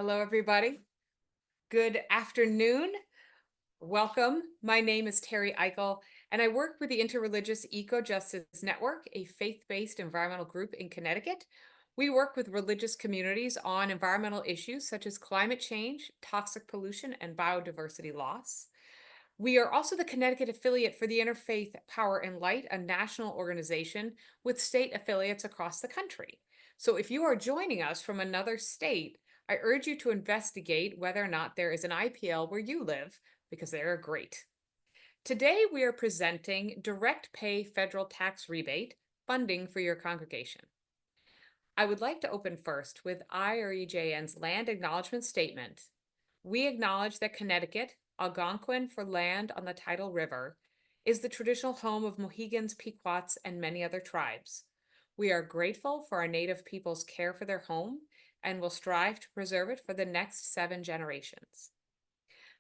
Hello, everybody. Good afternoon. Welcome. My name is Terry Eichel, and I work with the Interreligious Eco-Justice Network, a faith-based environmental group in Connecticut. We work with religious communities on environmental issues such as climate change, toxic pollution, and biodiversity loss. We are also the Connecticut affiliate for the Interfaith Power and Light, a national organization with state affiliates across the country. So if you are joining us from another state, I urge you to investigate whether or not there is an IPL where you live, because they are great. Today, we are presenting Direct Pay Federal Tax Rebate funding for your congregation. I would like to open first with IREJN's Land Acknowledgement Statement. We acknowledge that Connecticut, Algonquin for land on the Tidal River, is the traditional home of Mohegans, Pequots, and many other tribes. We are grateful for our Native people's care for their home and will strive to preserve it for the next 7 generations.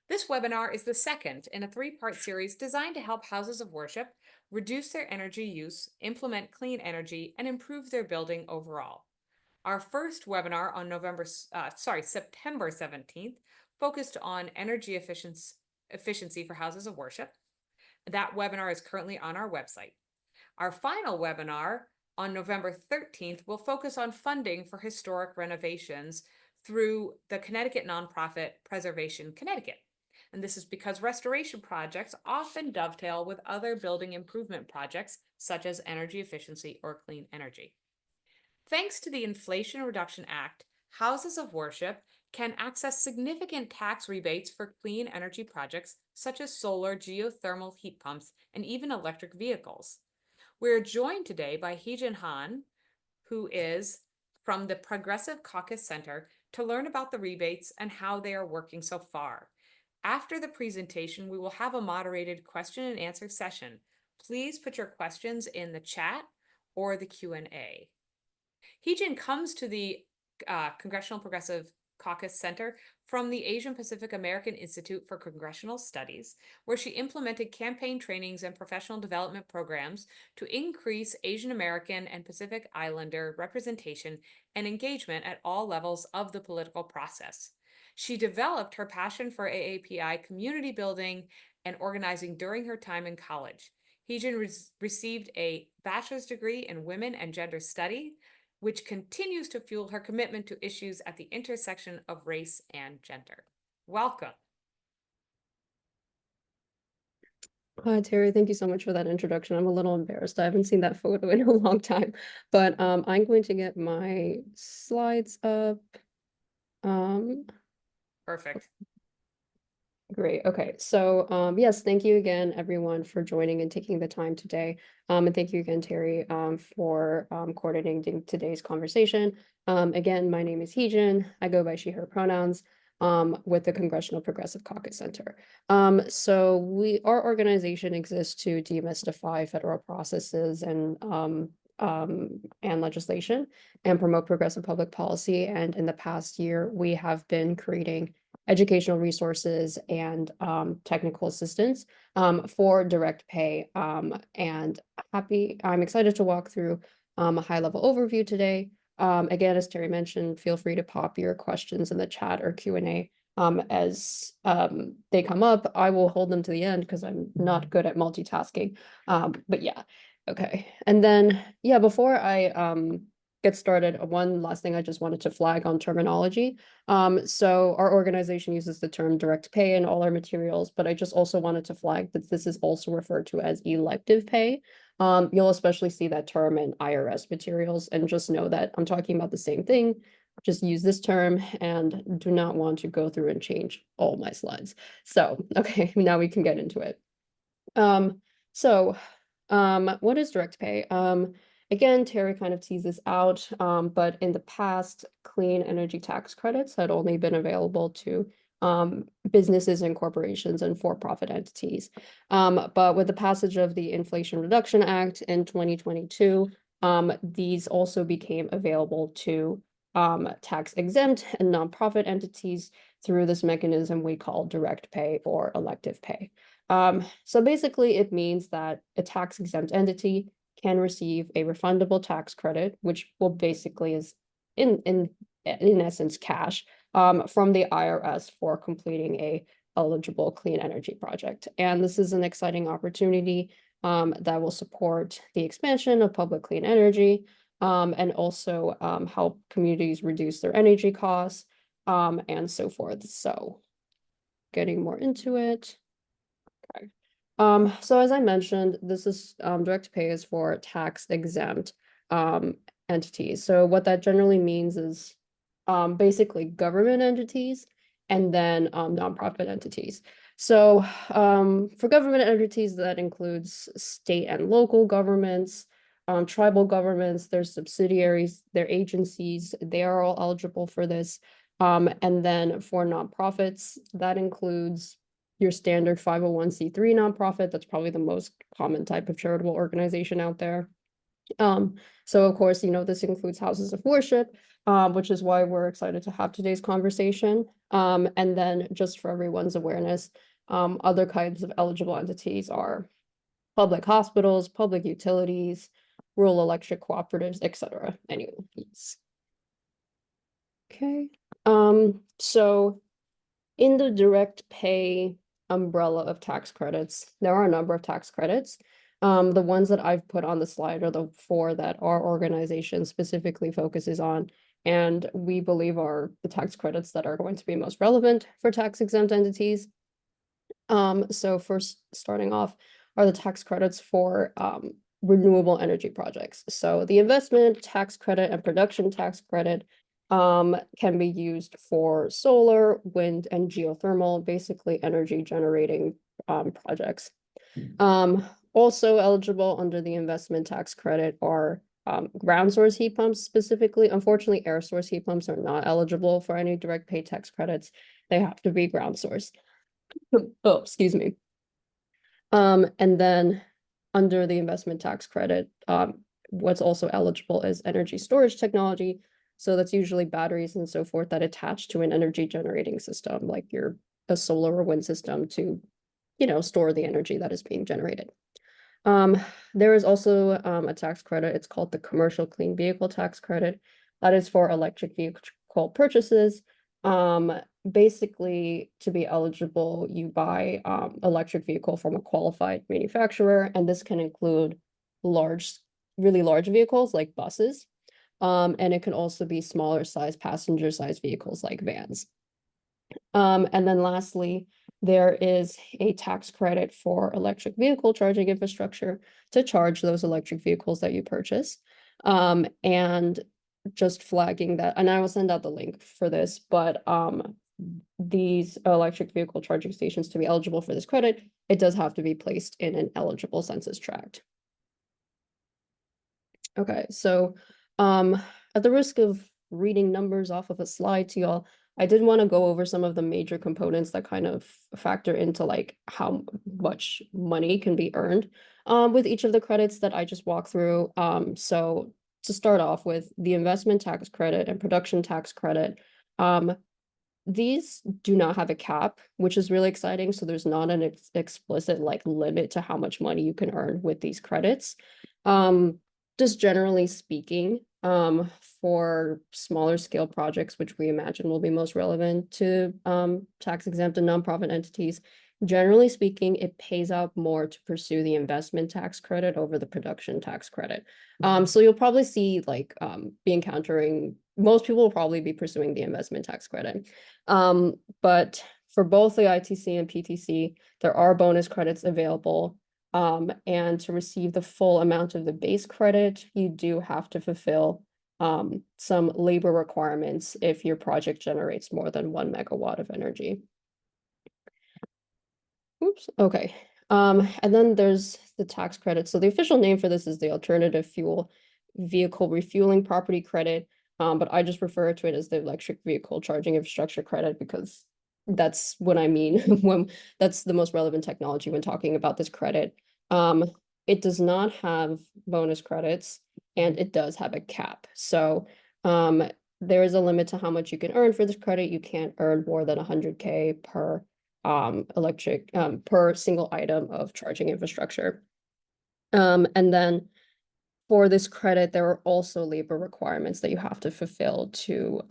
This webinar is the second in a 3-part series designed to help houses of worship reduce their energy use, implement clean energy, and improve their building overall. Our first webinar on September 17th focused on energy efficiency for houses of worship. That webinar is currently on our website. Our final webinar on November 13th will focus on funding for historic renovations through the Connecticut nonprofit Preservation Connecticut. And this is because restoration projects often dovetail with other building improvement projects, such as energy efficiency or clean energy. Thanks to the Inflation Reduction Act, houses of worship can access significant tax rebates for clean energy projects such as solar, geothermal heat pumps, and even electric vehicles. We're joined today by Heejin Hahn, who is from the Progressive Caucus Center, to learn about the rebates and how they are working so far. After the presentation, we will have a moderated question and answer session. Please put your questions in the chat or the Q&A. Heejin comes to the Congressional Progressive Caucus Center from the Asian Pacific American Institute for Congressional Studies, where she implemented campaign trainings and professional development programs to increase Asian American and Pacific Islander representation and engagement at all levels of the political process. She developed her passion for AAPI community building and organizing during her time in college. Heejin received a bachelor's degree in women and gender study, which continues to fuel her commitment to issues at the intersection of race and gender. Welcome. Hi, Terry. Thank you so much for that introduction. I'm a little embarrassed. I haven't seen that photo in a long time, but I'm going to get my slides up. Perfect. Great. Okay. So yes, thank you again, everyone, for joining and taking the time today. And thank you again, Terry, for coordinating today's conversation. Again, my name is Heejin. I go by she, her pronouns. With the Congressional Progressive Caucus Center. So our organization exists to demystify federal processes and legislation and promote progressive public policy. And in the past year, we have been creating educational resources and technical assistance for direct pay. And I'm excited to walk through a high-level overview today. Again, as Terry mentioned, feel free to pop your questions in the chat or Q&A as they come up. I will hold them to the end because I'm not good at multitasking. But yeah, okay. And then, yeah, before I get started, one last thing I just wanted to flag on terminology. So our organization uses the term direct pay in all our materials, but I just also wanted to flag that this is also referred to as elective pay. You'll especially see that term in IRS materials, and just know that I'm talking about the same thing. Just use this term and do not want to go through and change all my slides. So, okay, now we can get into it. What is direct pay? Again, Terry kind of teased this out, but in the past, clean energy tax credits had only been available to businesses and corporations and for-profit entities. But with the passage of the Inflation Reduction Act in 2022, these also became available to tax exempt and nonprofit entities through this mechanism we call direct pay or elective pay. So basically, it means that a tax exempt entity can receive a refundable tax credit, which will basically is in essence cash from the IRS for completing a eligible clean energy project. And this is an exciting opportunity that will support the expansion of public clean energy and also help communities reduce their energy costs and so forth. So getting more into it. Okay. So as I mentioned, this is direct pay is for tax exempt entities. So what that generally means is basically government entities and then nonprofit entities. So for government entities, that includes state and local governments, tribal governments, their subsidiaries, their agencies, they are all eligible for this. And then for nonprofits, that includes your standard 501c3 nonprofit. That's probably the most common type of charitable organization out there. So of course, this includes houses of worship, which is why we're excited to have today's conversation. And then just for everyone's awareness, other kinds of eligible entities are public hospitals, public utilities, rural electric cooperatives, etc. Anyways. Okay. So in the direct pay umbrella of tax credits, there are a number of tax credits. The ones that I've put on the slide are the 4 that our organization specifically focuses on, and we believe are the tax credits that are going to be most relevant for tax exempt entities. So first, starting off, are the tax credits for renewable energy projects. So the investment tax credit and production tax credit can be used for solar, wind, and geothermal, basically energy generating projects. Also eligible under the investment tax credit are ground source heat pumps specifically. Unfortunately, air source heat pumps are not eligible for any direct pay tax credits. They have to be ground source. Oh, excuse me. And then under the investment tax credit, what's also eligible is energy storage technology. So that's usually batteries and so forth that attach to an energy generating system, like a solar or wind system to, store the energy that is being generated. There is also a tax credit. It's called the Commercial Clean Vehicle Tax Credit. That is for electric vehicle purchases. Basically, to be eligible, you buy electric vehicle from a qualified manufacturer, and this can include really large vehicles like buses. And it can also be smaller size passenger size vehicles like vans. And then lastly, there is a tax credit for electric vehicle charging infrastructure to charge those electric vehicles that you purchase. And just flagging that, and I will send out the link for this, but these electric vehicle charging stations, to be eligible for this credit, it does have to be placed in an eligible census tract. Okay, so at the risk of reading numbers off of a slide to y'all, I did want to go over some of the major components that kind of factor into like how much money can be earned with each of the credits that I just walked through. So to start off with, the investment tax credit and production tax credit, these do not have a cap, which is really exciting. So there's not an explicit like limit to how much money you can earn with these credits. Just generally speaking, for smaller scale projects, which we imagine will be most relevant to tax exempt and nonprofit entities, generally speaking, it pays out more to pursue the investment tax credit over the production tax credit. So you'll probably see like be encountering, most people will probably be pursuing the investment tax credit. But for both the ITC and PTC, there are bonus credits available. And to receive the full amount of the base credit, you do have to fulfill some labor requirements if your project generates more than 1 megawatt of energy. Oops, okay. And then there's the tax credit. So the official name for this is the Alternative Fuel Vehicle Refueling Property Credit, but I just refer to it as the Electric Vehicle Charging Infrastructure Credit because that's what I mean when that's the most relevant technology when talking about this credit. It does not have bonus credits and it does have a cap. So there is a limit to how much you can earn for this credit. You can't earn more than 100K per per single item of charging infrastructure. And then for this credit, there are also labor requirements that you have to fulfill to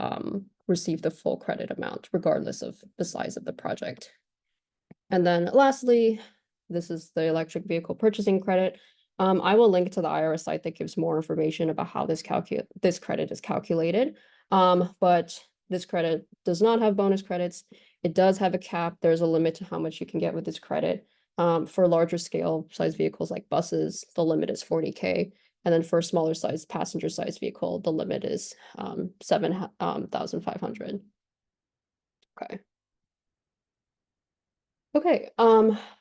receive the full credit amount, regardless of the size of the project. And then lastly, this is the electric vehicle purchasing credit. I will link to the IRS site that gives more information about how this credit is calculated. But this credit does not have bonus credits. It does have a cap. There's a limit to how much you can get with this credit. For larger scale size vehicles like buses, the limit is 40K. And then for a smaller size passenger size vehicle, the limit is 7,500. Okay. Okay,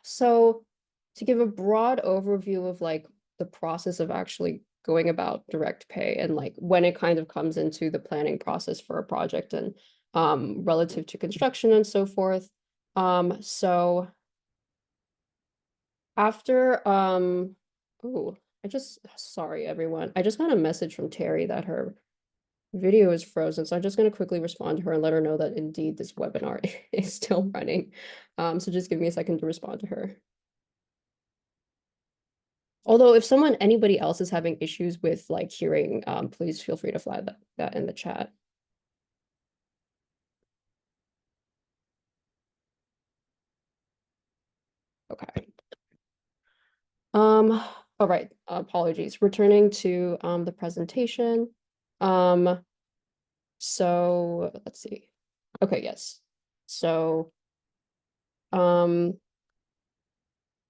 so to give a broad overview of like the process of actually going about direct pay and like when it kind of comes into the planning process for a project and relative to construction and so forth. So after oh, sorry everyone. I just got a message from Terry that her video is frozen, so I'm just going to quickly respond to her and let her know that indeed this webinar is still running. So just give me a second to respond to her. Although if anybody else is having issues with like hearing, please feel free to flag that in the chat. Okay. All right, apologies. Returning to the presentation. So let's see. Okay, yes. So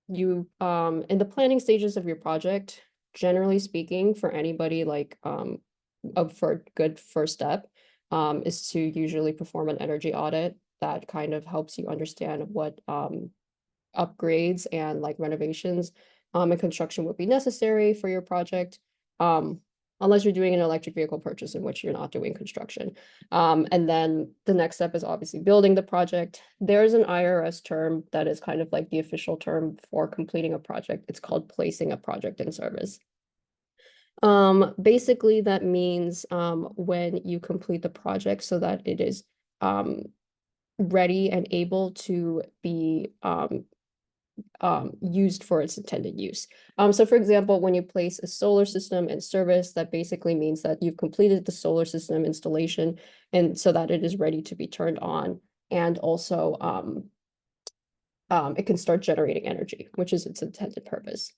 you in the planning stages of your project, generally speaking, for anybody like for a good first step is to usually perform an energy audit that kind of helps you understand what upgrades and like renovations and construction would be necessary for your project. Unless you're doing an electric vehicle purchase, in which you're not doing construction. And then the next step is obviously building the project. There's an IRS term that is kind of like the official term for completing a project. It's called placing a project in service. Basically that means when you complete the project so that it is ready and able to be used for its intended use. So for example, when you place a solar system in service, that basically means that you've completed the solar system installation and so that it is ready to be turned on. And also it can start generating energy, which is its intended purpose.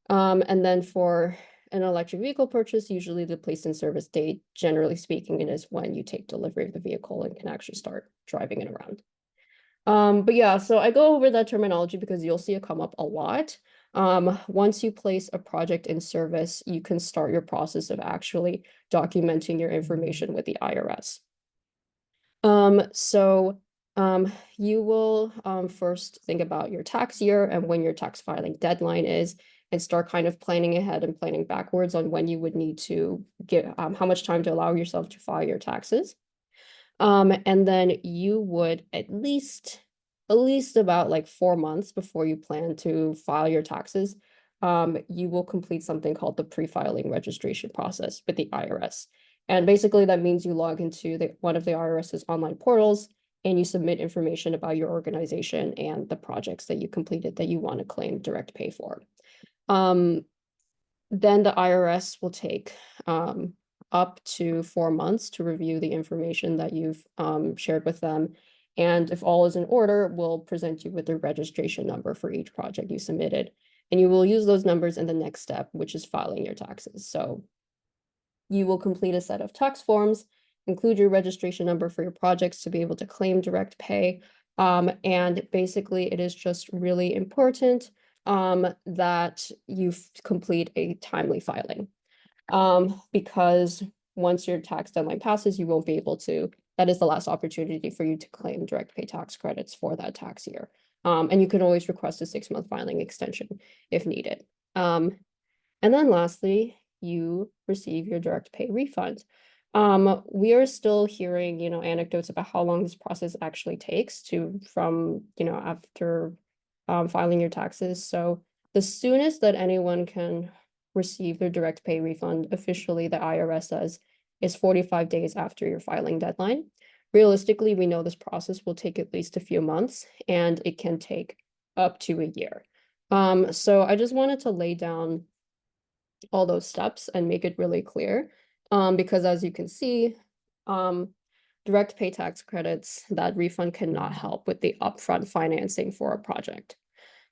And then for an electric vehicle purchase, usually the placed in service date, generally speaking, it is when you take delivery of the vehicle and can actually start driving it around. But yeah, so I go over that terminology because you'll see it come up a lot. Once you place a project in service, you can start your process of actually documenting your information with the IRS. You will first think about your tax year and when your tax filing deadline is, and start kind of planning ahead and planning backwards on when you would need to get how much time to allow yourself to file your taxes. And then you would at least about like 4 months before you plan to file your taxes, you will complete something called the pre-filing registration process with the IRS. And basically that means you log into one of the IRS's online portals and you submit information about your organization and the projects that you completed that you want to claim direct pay for. Then the IRS will take up to 4 months to review the information that you've shared with them. And if all is in order, we'll present you with the registration number for each project you submitted. And you will use those numbers in the next step, which is filing your taxes. So you will complete a set of tax forms, include your registration number for your projects to be able to claim direct pay. And basically it is just really important that you complete a timely filing. Because once your tax deadline passes, you won't be able to, that is the last opportunity for you to claim direct pay tax credits for that tax year. And you can always request a 6-month filing extension if needed. And then lastly, you receive your direct pay refund. We are still hearing, anecdotes about how long this process actually takes from after filing your taxes. So the soonest that anyone can receive their direct pay refund officially, the IRS says, is 45 days after your filing deadline. Realistically, we know this process will take at least a few months and it can take up to a year. So I just wanted to lay down all those steps and make it really clear. Because as you can see, direct pay tax credits, that refund cannot help with the upfront financing for a project.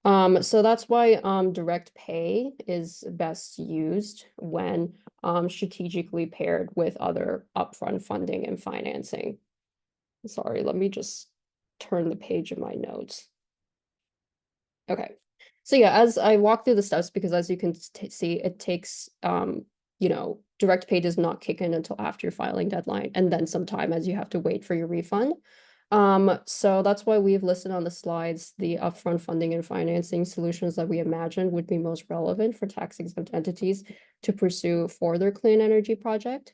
So that's why direct pay is best used when strategically paired with other upfront funding and financing. Sorry, let me just turn the page of my notes. Okay. So yeah, as I walk through the steps, because as you can see, it takes direct pay does not kick in until after your filing deadline, and then some time as you have to wait for your refund. So that's why we've listed on the slides the upfront funding and financing solutions that we imagine would be most relevant for tax exempt entities to pursue for their clean energy project.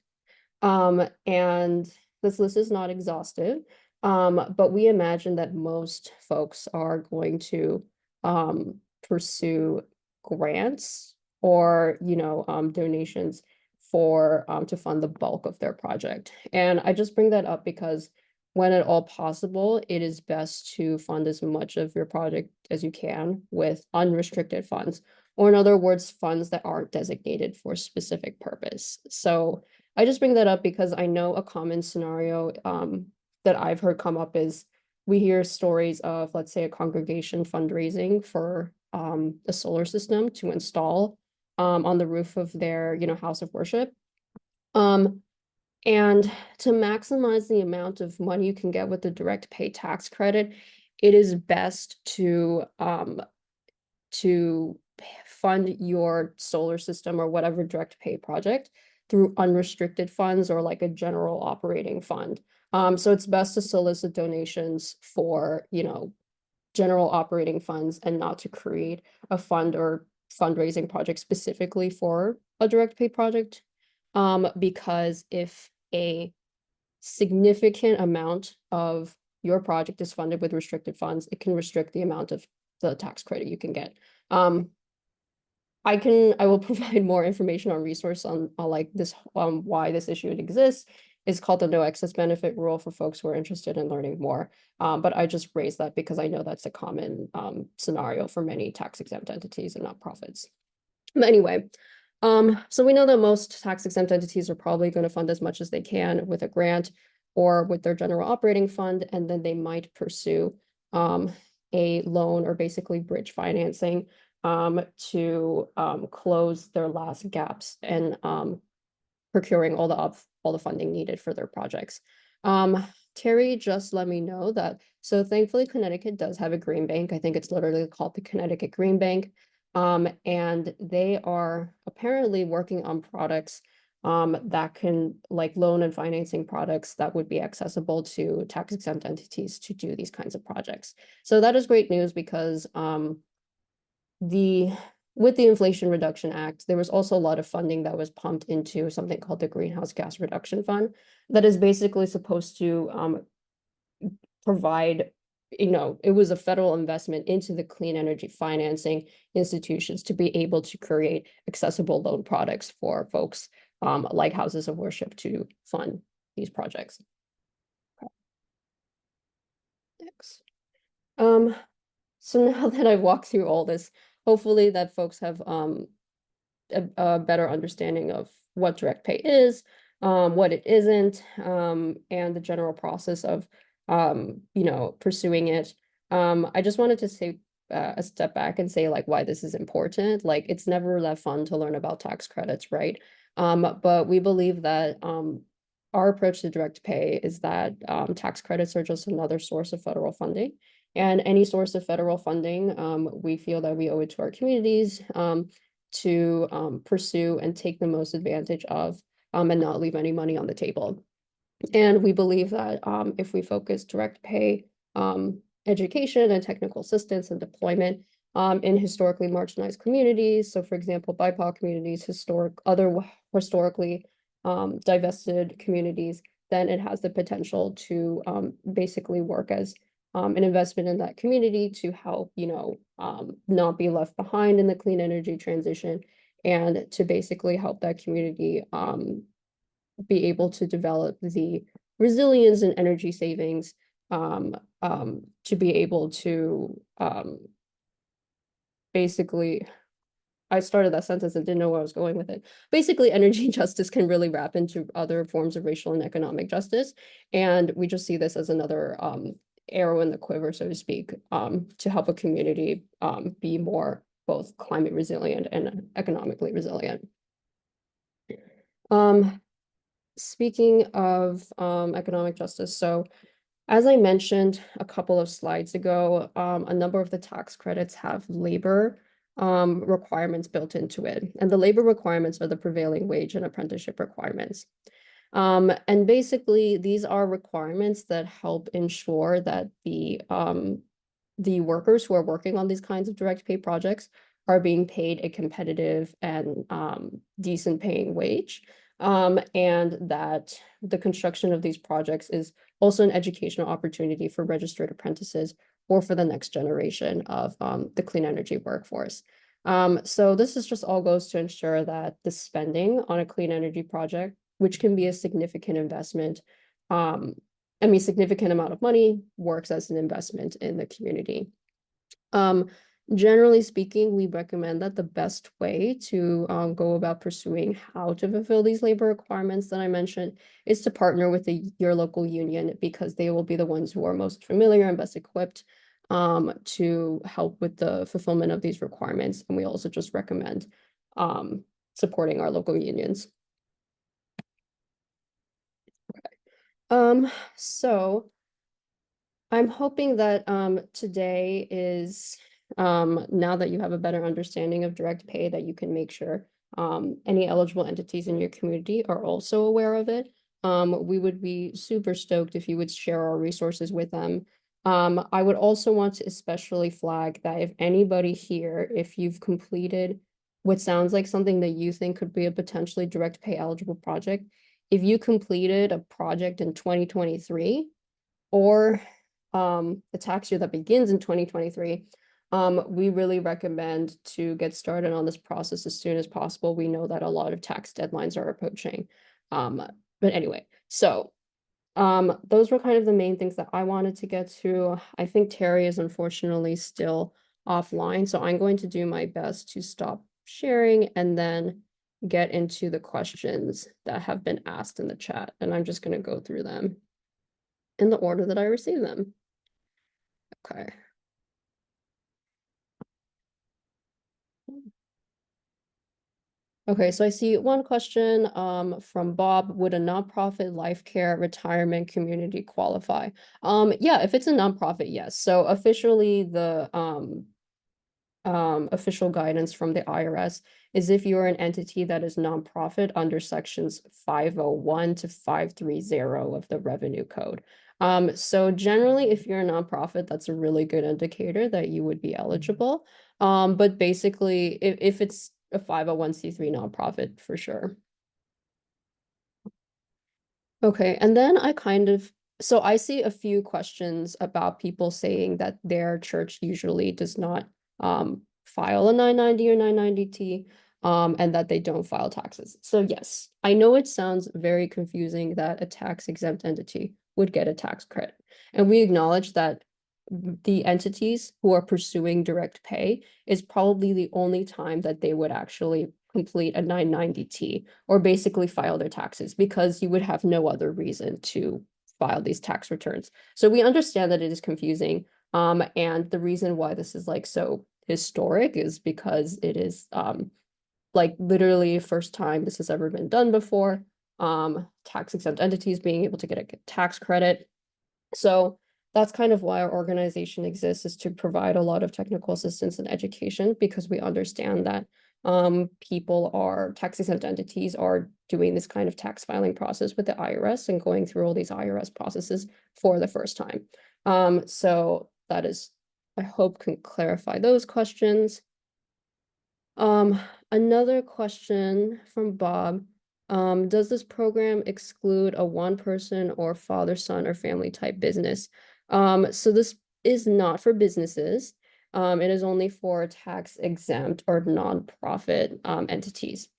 And this list is not exhaustive, but we imagine that most folks are going to pursue grants or donations for to fund the bulk of their project. And I just bring that up because when at all possible, it is best to fund as much of your project as you can with unrestricted funds, or in other words, funds that aren't designated for a specific purpose. So I just bring that up because I know a common scenario that I've heard come up is we hear stories of, let's say, a congregation fundraising for a solar system to install on the roof of their, house of worship. And to maximize the amount of money you can get with the direct pay tax credit, it is best to fund your solar system or whatever direct pay project through unrestricted funds or like a general operating fund. So it's best to solicit donations for, general operating funds and not to create a fund or fundraising project specifically for a direct pay project. Because if a significant amount of your project is funded with restricted funds, it can restrict the amount of the tax credit you can get. I will provide more information on resource on like this, why this issue exists. It's called the no excess benefit rule for folks who are interested in learning more. But I just raised that because I know that's a common scenario for many tax exempt entities and nonprofits. But anyway, so we know that most tax exempt entities are probably going to fund as much as they can with a grant or with their general operating fund, and then they might pursue a loan or basically bridge financing to close their last gaps and procuring all the funding needed for their projects. Terry just let me know that, so thankfully Connecticut does have a green bank. I think it's literally called the Connecticut Green Bank. And they are apparently working on products that can, like, loan and financing products that would be accessible to tax exempt entities to do these kinds of projects. So that is great news because with the Inflation Reduction Act, there was also a lot of funding that was pumped into something called the Greenhouse Gas Reduction Fund that is basically supposed to provide, it was a federal investment into the clean energy financing institutions to be able to create accessible loan products for folks like houses of worship to fund these projects. Okay. Next. So now that I've walked through all this, hopefully that folks have a better understanding of what direct pay is, what it isn't, and the general process of pursuing it. I just wanted to say a step back and say like why this is important. Like, it's never that fun to learn about tax credits, right? But we believe that our approach to direct pay is that tax credits are just another source of federal funding. And any source of federal funding, we feel that we owe it to our communities to pursue and take the most advantage of and not leave any money on the table. And we believe that if we focus direct pay education and technical assistance and deployment in historically marginalized communities, so for example, BIPOC communities, historically divested communities, then it has the potential to basically work as an investment in that community to help, not be left behind in the clean energy transition, and to basically help that community be able to develop the resilience and energy savings to be able to basically I started that sentence and didn't know where I was going with it. Basically, energy justice can really wrap into other forms of racial and economic justice. And we just see this as another arrow in the quiver, so to speak, to help a community be more both climate resilient and economically resilient. Speaking of economic justice, so as I mentioned a couple of slides ago, a number of the tax credits have labor requirements built into it. And the labor requirements are the prevailing wage and apprenticeship requirements. And basically, these are requirements that help ensure that the workers who are working on these kinds of direct pay projects are being paid a competitive and decent paying wage. And that the construction of these projects is also an educational opportunity for registered apprentices or for the next generation of the clean energy workforce. So this is just all goes to ensure that the spending on a clean energy project, which can be a significant investment, significant amount of money, works as an investment in the community. Generally speaking, we recommend that the best way to go about pursuing how to fulfill these labor requirements that I mentioned is to partner with your local union, because they will be the ones who are most familiar and best equipped to help with the fulfillment of these requirements. And we also just recommend supporting our local unions. So I'm hoping that today is now that you have a better understanding of direct pay, that you can make sure any eligible entities in your community are also aware of it. We would be super stoked if you would share our resources with them. I would also want to especially flag that if anybody here, if you've completed what sounds like something that you think could be a potentially direct pay eligible project, if you completed a project in 2023 or the tax year that begins in 2023, we really recommend to get started on this process as soon as possible. We know that a lot of tax deadlines are approaching. But anyway, so those were kind of the main things that I wanted to get to. I think Terry is unfortunately still offline, so I'm going to do my best to stop sharing and then get into the questions that have been asked in the chat. And I'm just going to go through them in the order that I received them. Okay. Okay, so I see one question from Bob. Would a nonprofit life care retirement community qualify? Yeah, if it's a nonprofit, yes. So officially the official guidance from the IRS is if you're an entity that is nonprofit under sections 501 to 530 of the revenue code. So generally, if you're a nonprofit, that's a really good indicator that you would be eligible. But basically, if it's a 501c3 nonprofit, for sure. Okay, and then so I see a few questions about people saying that their church usually does not file a 990 or 990T, and that they don't file taxes. So yes, I know it sounds very confusing that a tax exempt entity would get a tax credit. And we acknowledge that the entities who are pursuing direct pay is probably the only time that they would actually complete a 990T or basically file their taxes, because you would have no other reason to file these tax returns. So we understand that it is confusing. And the reason why this is like so historic is because it is like literally first time this has ever been done before. Tax exempt entities being able to get a tax credit. So that's kind of why our organization exists, is to provide a lot of technical assistance and education, because we understand that tax exempt entities are doing this kind of tax filing process with the IRS and going through all these IRS processes for the first time. So that is, I hope, can clarify those questions. Another question from Bob. Does this program exclude a one person or father, son, or family type business? So this is not for businesses. It is only for tax exempt or nonprofit entities.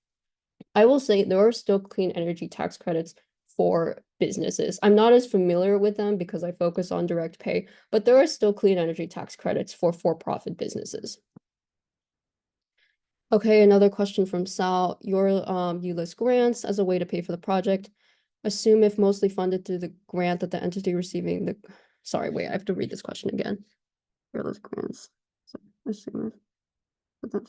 I will say there are still clean energy tax credits for businesses. I'm not as familiar with them because I focus on direct pay, but there are still clean energy tax credits for-profit businesses. Okay, another question from Sal. You list grants as a way to pay for the project. Assume if mostly funded through the grant that the entity receiving the, sorry, wait, I have to read this question again. Your list grants. So, assume if.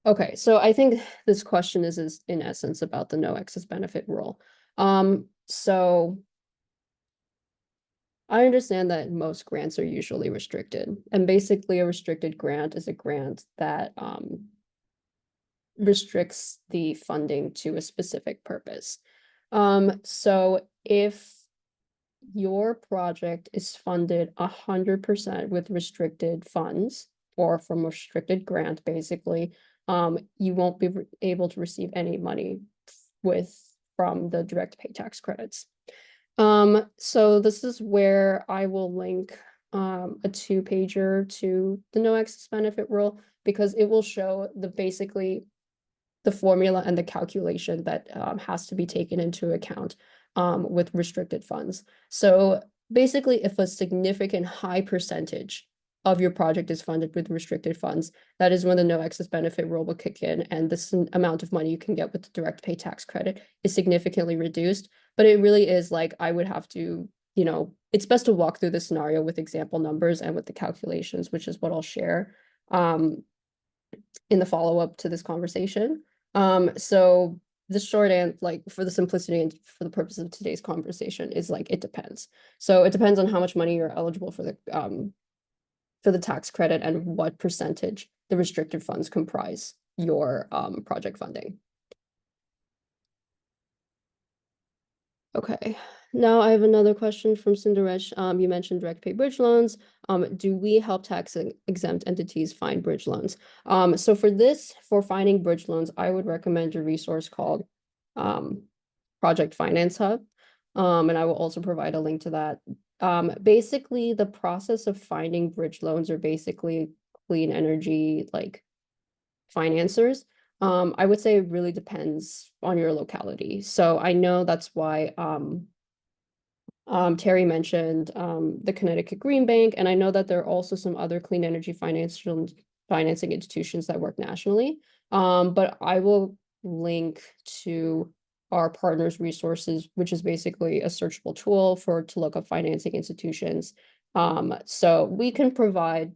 Okay, so I think this question is in essence about the no excess benefit rule. So I understand that most grants are usually restricted, and basically a restricted grant is a grant that restricts the funding to a specific purpose. So if your project is funded 100% with restricted funds or from a restricted grant, basically, you won't be able to receive any money from the direct pay tax credits. So this is where I will link a 2-pager to the no excess benefit rule, because it will show basically the formula and the calculation that has to be taken into account with restricted funds. So basically, if a significant high percentage of your project is funded with restricted funds, that is when the no excess benefit rule will kick in, and this amount of money you can get with the direct pay tax credit is significantly reduced. But it really is like, I would have to, it's best to walk through the scenario with example numbers and with the calculations, which is what I'll share in the follow-up to this conversation. So the short and like for the simplicity and for the purpose of today's conversation is like, it depends. So it depends on how much money you're eligible for the tax credit and what percentage the restricted funds comprise your project funding. Okay, now I have another question from Cinderesh. You mentioned direct pay bridge loans. Do we help tax exempt entities find bridge loans? So for finding bridge loans, I would recommend a resource called Project Finance Hub. And I will also provide a link to that. Basically, the process of finding bridge loans are basically clean energy like financiers. I would say it really depends on your locality. So I know that's why Terry mentioned the Connecticut Green Bank, and I know that there are also some other clean energy financing institutions that work nationally. But I will link to our partners' resources, which is basically a searchable tool to look up financing institutions. So we can provide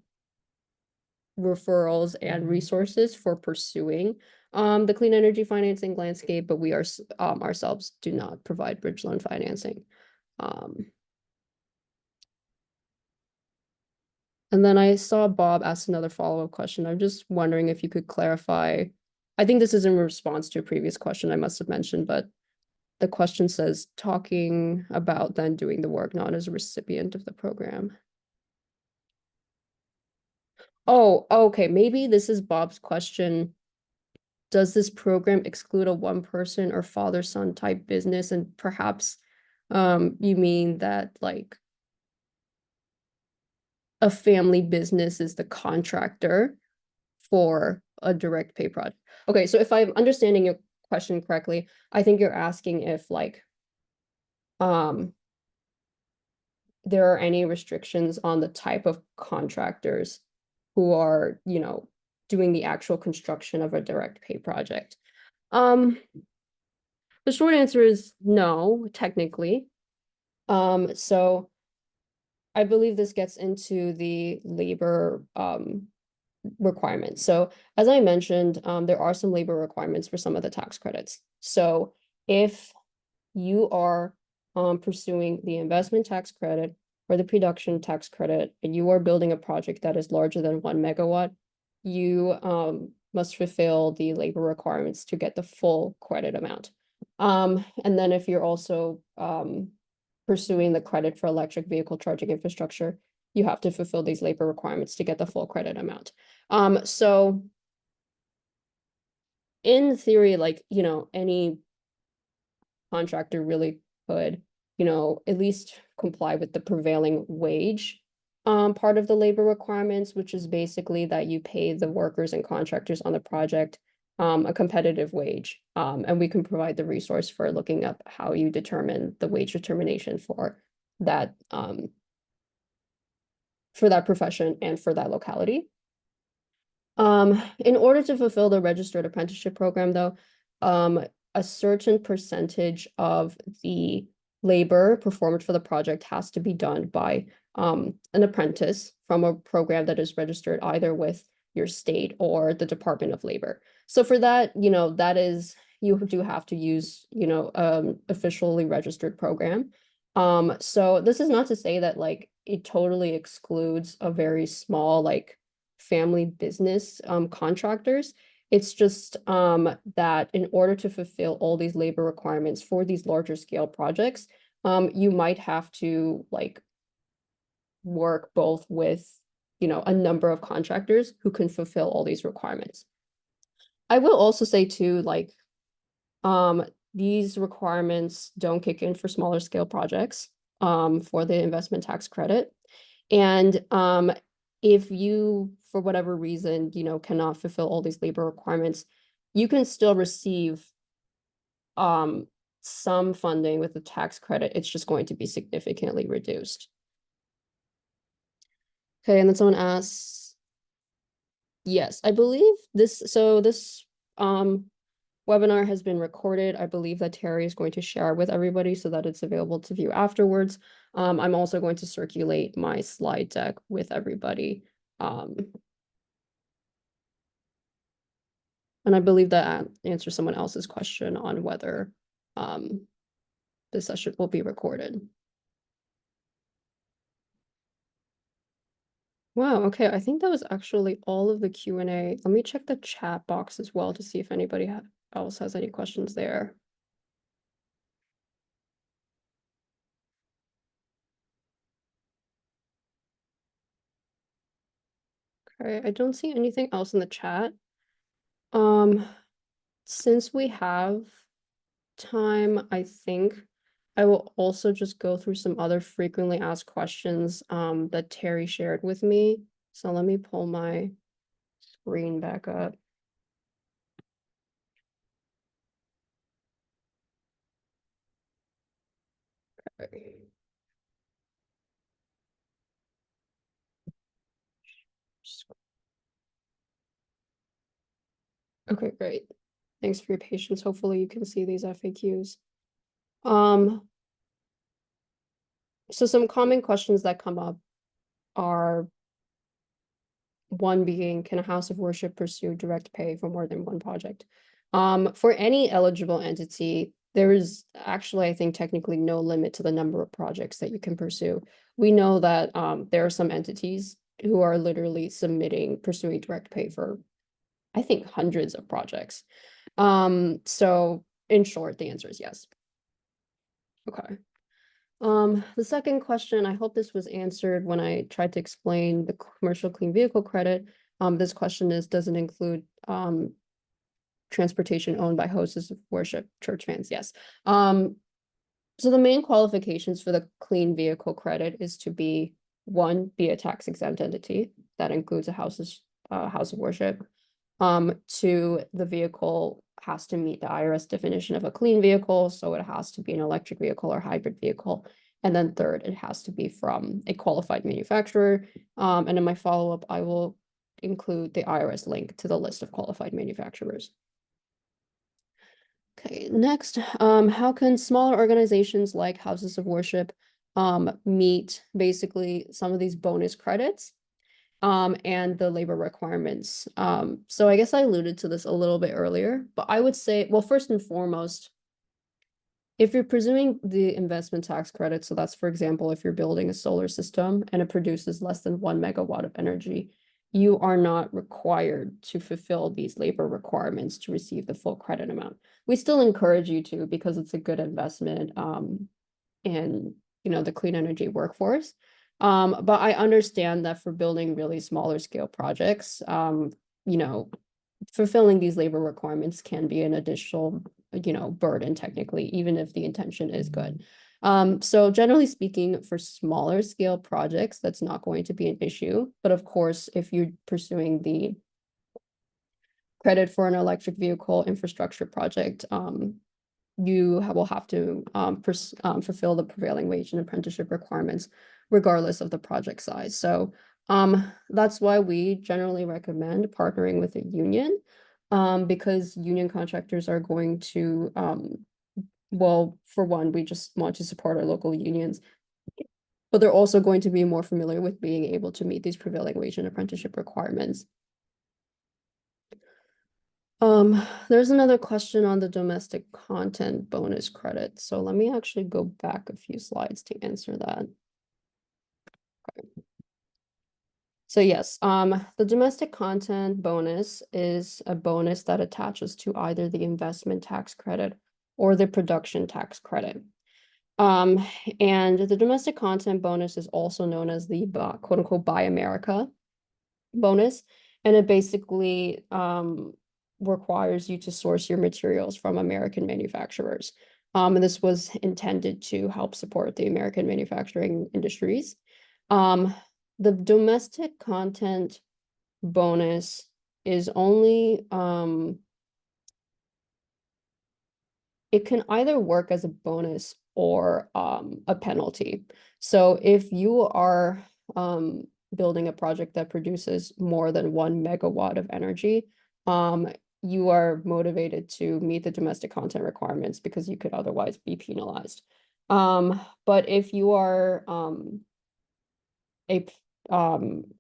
referrals and resources for pursuing the clean energy financing landscape, but we ourselves do not provide bridge loan financing. And then I saw Bob ask another follow-up question. I'm just wondering if you could clarify. I think this is in response to a previous question I must have mentioned, but the question says talking about then doing the work, not as a recipient of the program. Oh, okay. Maybe this is Bob's question. Does this program exclude a one-person or father-son type business? And perhaps you mean that like a family business is the contractor for a direct pay project. Okay, so if I'm understanding your question correctly, I think you're asking if like there are any restrictions on the type of contractors who are, doing the actual construction of a direct pay project. The short answer is no, technically. So I believe this gets into the labor requirements. So as I mentioned, there are some labor requirements for some of the tax credits. So if you are pursuing the investment tax credit or the production tax credit, and you are building a project that is larger than 1 megawatt, you must fulfill the labor requirements to get the full credit amount. And then if you're also pursuing the credit for electric vehicle charging infrastructure, you have to fulfill these labor requirements to get the full credit amount. So in theory, like, any contractor really could, at least comply with the prevailing wage part of the labor requirements, which is basically that you pay the workers and contractors on the project a competitive wage. And we can provide the resource for looking up how you determine the wage determination for that profession and for that locality. In order to fulfill the registered apprenticeship program, though, a certain percentage of the labor performed for the project has to be done by an apprentice from a program that is registered either with your state or the Department of Labor. So for that, that is, you do have to use, officially registered program. So this is not to say that like it totally excludes a very small like family business contractors. It's just that in order to fulfill all these labor requirements for these larger scale projects, you might have to like work both with, a number of contractors who can fulfill all these requirements. I will also say too, like, these requirements don't kick in for smaller scale projects for the investment tax credit. And if you, for whatever reason, cannot fulfill all these labor requirements, you can still receive some funding with the tax credit. It's just going to be significantly reduced. Okay, and then someone asks, yes, I believe this, so this webinar has been recorded. I believe that Terry is going to share with everybody so that it's available to view afterwards. I'm also going to circulate my slide deck with everybody. And I believe that answers someone else's question on whether this session will be recorded. Wow, okay, I think that was actually all of the Q&A. Let me check the chat box as well to see if anybody else has any questions there. Okay, I don't see anything else in the chat. Since we have time, I think I will also just go through some other frequently asked questions that Terry shared with me. So let me pull my screen back up. Okay. Okay, great. Thanks for your patience. Hopefully you can see these FAQs. So some common questions that come up are one being, can a house of worship pursue direct pay for more than one project? For any eligible entity, there is actually, I think, technically no limit to the number of projects that you can pursue. We know that there are some entities who are literally pursuing direct pay for, I think, hundreds of projects. So in short, the answer is yes. Okay. The second question, I hope this was answered when I tried to explain the commercial clean vehicle credit. This question is, does it include transportation owned by hosts of worship church fans? Yes. So the main qualifications for the clean vehicle credit is to be, one, be a tax exempt entity. That includes a house of worship. Two, the vehicle has to meet the IRS definition of a clean vehicle, so it has to be an electric vehicle or hybrid vehicle. And then third, it has to be from a qualified manufacturer. And in my follow-up, I will include the IRS link to the list of qualified manufacturers. Okay, next, how can smaller organizations like houses of worship meet basically some of these bonus credits and the labor requirements? So I guess I alluded to this a little bit earlier, but I would say, well, first and foremost, if you're pursuing the investment tax credit, so that's, for example, if you're building a solar system and it produces less than 1 megawatt of energy, you are not required to fulfill these labor requirements to receive the full credit amount. We still encourage you to, because it's a good investment in, the clean energy workforce. But I understand that for building really smaller scale projects, fulfilling these labor requirements can be an additional, burden technically, even if the intention is good. So generally speaking, for smaller scale projects, that's not going to be an issue. But of course, if you're pursuing the credit for an electric vehicle infrastructure project, you will have to fulfill the prevailing wage and apprenticeship requirements, regardless of the project size. So That's why we generally recommend partnering with a union, because union contractors are going to, well, for one, we just want to support our local unions, but they're also going to be more familiar with being able to meet these prevailing wage and apprenticeship requirements. There's another question on the domestic content bonus credit. So let me actually go back a few slides to answer that. So yes, the domestic content bonus is a bonus that attaches to either the investment tax credit or the production tax credit. And the domestic content bonus is also known as the quote unquote Buy America bonus. And it basically requires you to source your materials from American manufacturers. And this was intended to help support the American manufacturing industries. The domestic content bonus is only it can either work as a bonus or a penalty. So if you are building a project that produces more than 1 megawatt of energy, you are motivated to meet the domestic content requirements because you could otherwise be penalized. But if you are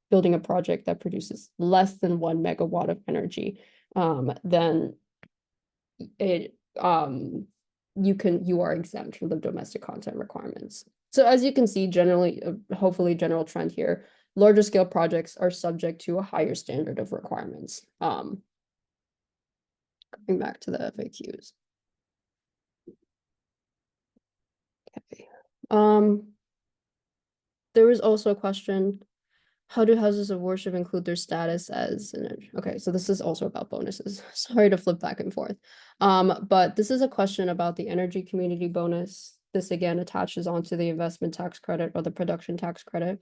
building a project that produces less than 1 megawatt of energy, then it you are exempt from the domestic content requirements. So as you can see, generally, hopefully general trend here, larger scale projects are subject to a higher standard of requirements. Going back to the FAQs. Okay. There was also a question, how do houses of worship include their status as okay, so this is also about bonuses. Sorry to flip back and forth. But this is a question about the energy community bonus. This again attaches onto the investment tax credit or the production tax credit.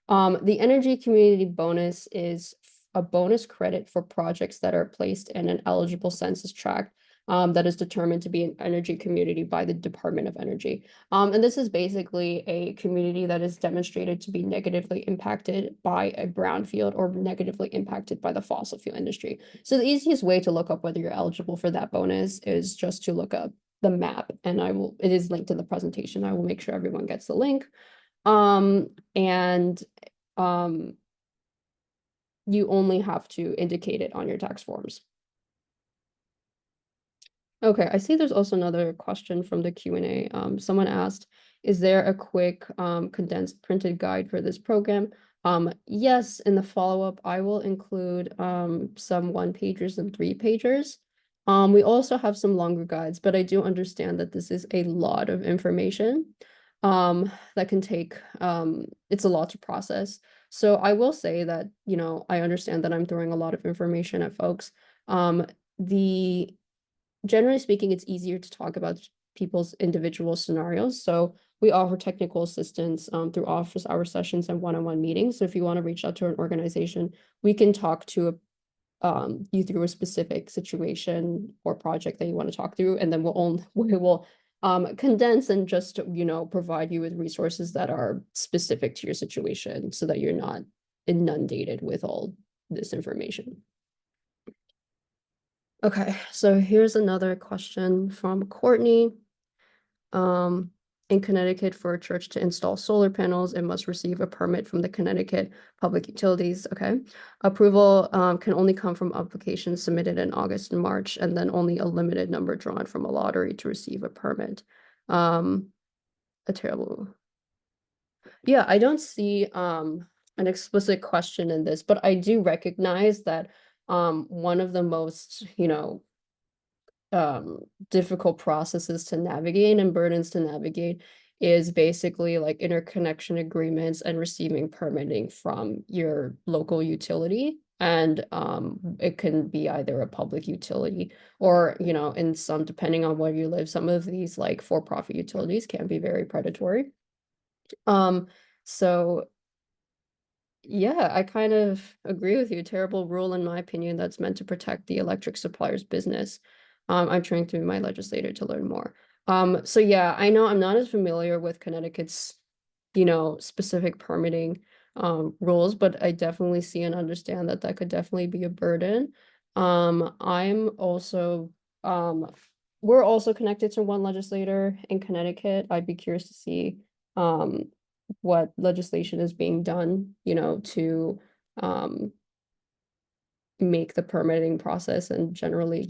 The energy community bonus is a bonus credit for projects that are placed in an eligible census tract that is determined to be an energy community by the Department of Energy. And this is basically a community that is demonstrated to be negatively impacted by a brownfield or negatively impacted by the fossil fuel industry. So the easiest way to look up whether you're eligible for that bonus is just to look up the map, and it is linked in the presentation. I will make sure everyone gets the link. And you only have to indicate it on your tax forms. Okay, I see there's also another question from the Q&A. Someone asked, is there a quick condensed printed guide for this program? Yes, in the follow-up, I will include some 1-pagers and 3-pagers. We also have some longer guides, but I do understand that this is a lot of information that can take, it's a lot to process. So I will say that, you know, I understand that I'm throwing a lot of information at folks. Generally speaking, it's easier to talk about people's individual scenarios. So we offer technical assistance through office hour sessions and one-on-one meetings. So if you want to reach out to an organization, we can talk to you through a specific situation or project that you want to talk through, and then we will condense and just, you know, provide you with resources that are specific to your situation so that you're not inundated with all this information. Okay, so here's another question from Courtney. In Connecticut, for a church to install solar panels, it must receive a permit from the Connecticut Public Utilities. Okay. Approval can only come from applications submitted in August and March, and then only a limited number drawn from a lottery to receive a permit. A terrible. Yeah, I don't see an explicit question in this, but I do recognize that one of the most, you know, difficult processes to navigate and burdens to navigate is basically like interconnection agreements and receiving permitting from your local utility. And it can be either a public utility or, you know, in some, depending on where you live, some of these like for-profit utilities can be very predatory. So yeah, I kind of agree with you. Terrible rule, in my opinion, that's meant to protect the electric supplier's business. I'm trying to be my legislator to learn more. So yeah, I know I'm not as familiar with Connecticut's, you know, specific permitting rules, but I definitely see and understand that that could definitely be a burden. I'm also, we're also connected to one legislator in Connecticut. I'd be curious to see what legislation is being done, to make the permitting process and generally,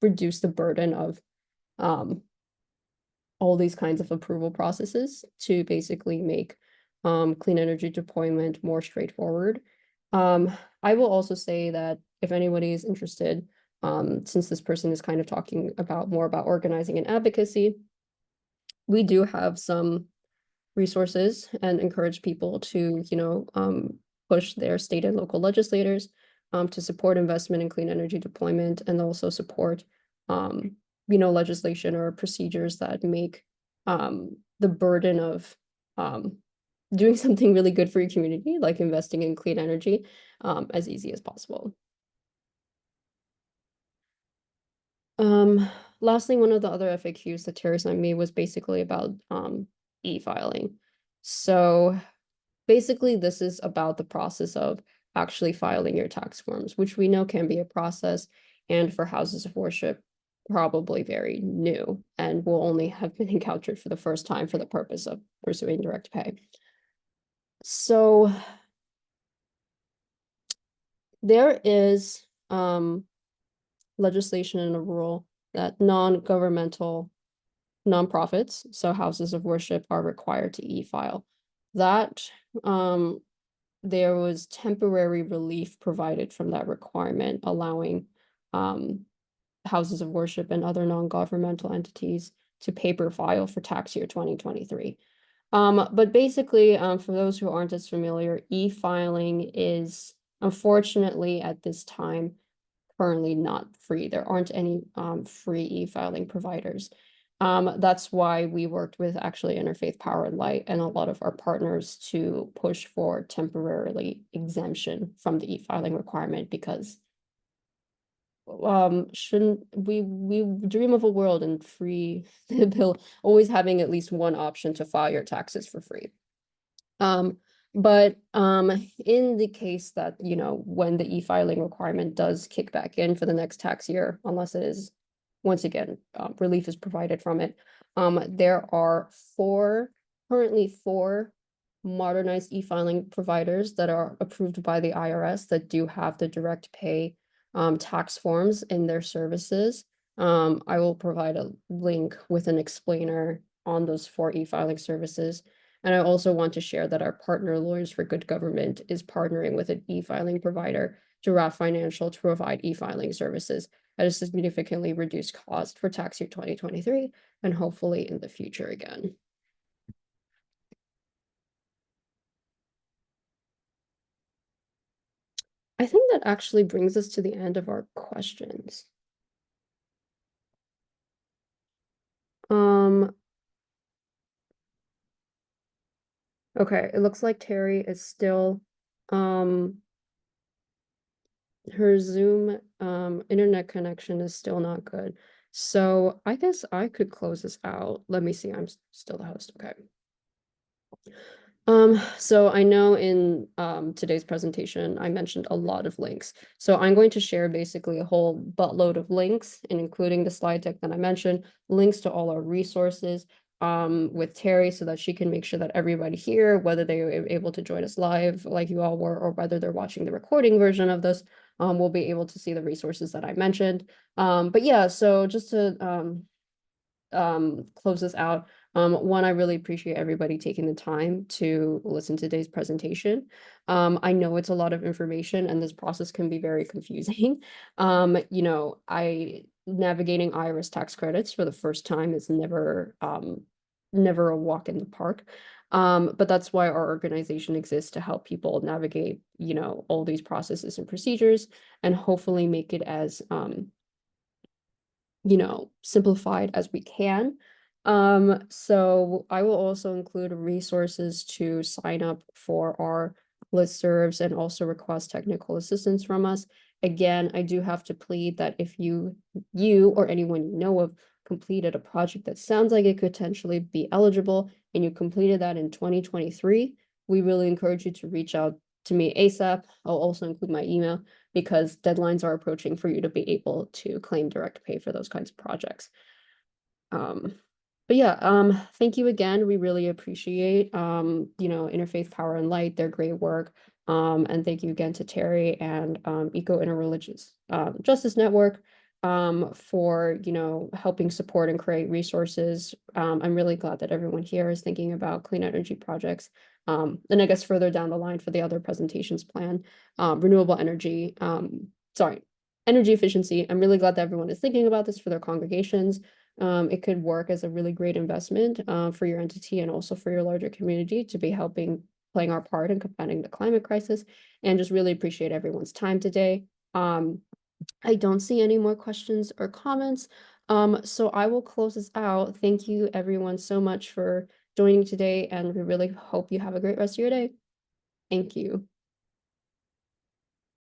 reduce the burden of um all these kinds of approval processes to basically make clean energy deployment more straightforward. Um, I will also say that if anybody is interested, since this person is kind of talking about more about organizing and advocacy, we do have some resources and encourage people to, push their state and local legislators to support investment in clean energy deployment and also support, legislation or procedures that make the burden of doing something really good for your community, like investing in clean energy, as easy as possible. Lastly, one of the other FAQs that Terry sent me was basically about e-filing. So basically, this is about the process of actually filing your tax forms, which we know can be a process, and for houses of worship, probably very new and will only have been encountered for the first time for the purpose of pursuing direct pay. So there is legislation and a rule that non-governmental nonprofits, so houses of worship, are required to e-file. That there was temporary relief provided from that requirement, allowing houses of worship and other non-governmental entities to paper file for tax year 2023. But basically, for those who aren't as familiar, e-filing is unfortunately at this time currently not free. There aren't any free e-filing providers. That's why we worked with actually Interfaith Power and Light and a lot of our partners to push for temporarily exemption from the e-filing requirement, because shouldn't we dream of a world and free the bill, always having at least one option to file your taxes for free. But in the case that, when the e-filing requirement does kick back in for the next tax year, unless it is, once again, relief is provided from it, there are currently four modernized e-filing providers that are approved by the IRS that do have the direct pay tax forms in their services. I will provide a link with an explainer on those four e-filing services. And I also want to share that our partner, Lawyers for Good Government, is partnering with an e-filing provider, Giraffe Financial, to provide e-filing services at a significantly reduced cost for tax year 2023 and hopefully in the future again. I think that actually brings us to the end of our questions. Okay, it looks like Terry is still, her Zoom internet connection is still not good. So I guess I could close this out. Let me see, I'm still the host, okay. So I know in today's presentation, I mentioned a lot of links. So I'm going to share basically a whole buttload of links, and including the slide deck that I mentioned, links to all our resources with Terry, so that she can make sure that everybody here, whether they are able to join us live like you all were, or whether they're watching the recording version of this, will be able to see the resources that I mentioned. But yeah, so just to close this out. One, I really appreciate everybody taking the time to listen to today's presentation. I know it's a lot of information and this process can be very confusing. Navigating IRS tax credits for the first time is never a walk in the park. But that's why our organization exists, to help people navigate, all these processes and procedures, and hopefully make it as simplified as we can. So I will also include resources to sign up for our listservs and also request technical assistance from us. Again, I do have to plead that if you or anyone you know of completed a project that sounds like it could potentially be eligible, and you completed that in 2023, we really encourage you to reach out to me ASAP. I'll also include my email because deadlines are approaching for you to be able to claim direct pay for those kinds of projects. But yeah, thank you again. We really appreciate, Interfaith Power and Light, their great work. And thank you again to Terry and Eco Interreligious Justice Network for, helping support and create resources. I'm really glad that everyone here is thinking about clean energy projects. And I guess further down the line for the other presentations plan, renewable energy, energy efficiency. I'm really glad that everyone is thinking about this for their congregations. It could work as a really great investment for your entity and also for your larger community to be playing our part in combating the climate crisis, and just really appreciate everyone's time today. I don't see any more questions or comments. So I will close this out. Thank you everyone so much for joining today, and we really hope you have a great rest of your day. Thank you.